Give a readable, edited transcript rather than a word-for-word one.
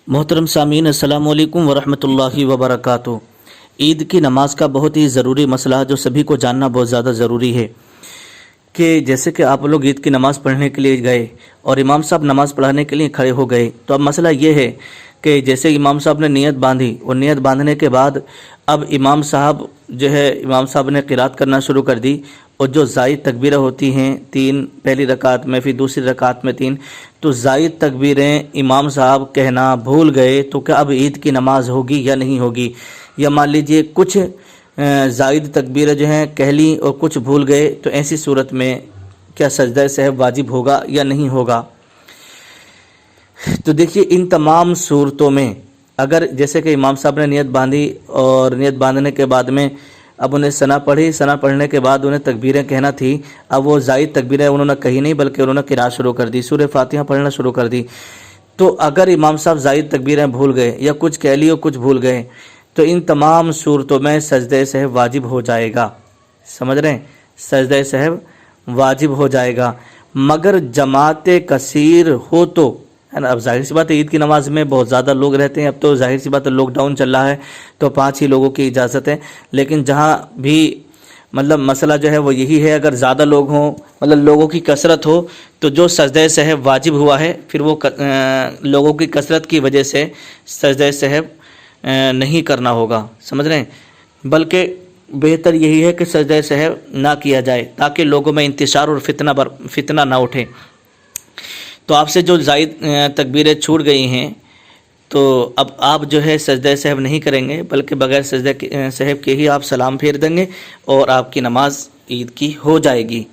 मोहतरम सामीन अस्सलाम वालेकुम वरहमतुल्लाहि वबरकातुहू। ईद की नमाज का बहुत ही ज़रूरी मसला जो सभी को जानना बहुत ज़्यादा ज़रूरी है कि जैसे कि आप लोग ईद की नमाज़ पढ़ने के लिए गए और इमाम साहब नमाज़ पढ़ाने के लिए खड़े हो गए, तो अब मसला ये है कि जैसे इमाम साहब ने नियत बांधी और नियत बांधने के बाद अब इमाम साहब ने क़िरात करना शुरू कर दी और जो ज़ायद तकबीरें होती हैं तीन, पहली रकात में फिर दूसरी रकात में तीन, तो ज़ायद तकबीरें इमाम साहब कहना भूल गए, तो क्या अब ईद की नमाज होगी या नहीं होगी? या मान लीजिए कुछ ज़ायद तकबीरें जो हैं कह ली और कुछ भूल गए, तो ऐसी सूरत में क्या सजदा सहव वाजिब होगा या नहीं होगा? तो देखिए, इन तमाम सूरतों में अगर जैसे कि इमाम साहब ने नियत बांधी और नियत बांधने के बाद में अब उन्हें सना पढ़ी, सना पढ़ने के बाद उन्हें तकबीरें कहना थी, अब वो ज़ायद तकबीरें उन्होंने कही नहीं बल्कि उन्होंने क़िरात शुरू कर दी, सूरह फातिहा पढ़ना शुरू कर दी। तो अगर इमाम साहब ज़ायद तकबीरें भूल गए या कुछ कह ली और कुछ भूल गए, तो इन तमाम सूरतों में सजदे सहव वाजिब हो जाएगा। समझ रहे हैं? सजदे सहव वाजिब हो जाएगा, मगर जमात कसीर हो तो, है ना। अब जाहिर सी बात है ईद की नमाज़ में बहुत ज़्यादा लोग रहते हैं, अब तो जाहिर सी बात है लॉकडाउन चल रहा है तो 5 ही लोगों की इजाज़त है, लेकिन जहाँ भी मतलब मसला जो है वो यही है, अगर ज़्यादा लोग हों, मतलब लोगों की कसरत हो, तो जो सजदे सहव वाजिब हुआ है फिर वो लोगों की कसरत की वजह से सजदे सहव नहीं करना होगा। समझ रहे हैं? बल्कि बेहतर यही है कि सजदे सहव ना किया जाए ताकि लोगों में इंतशार और फितना ना उठे। तो आपसे जो ज़ायद तकबीरें छूट गई हैं, तो अब आप जो है सजदे सहव नहीं करेंगे बल्कि बगैर सजदे सहव के ही आप सलाम फेर देंगे और आपकी नमाज ईद की हो जाएगी।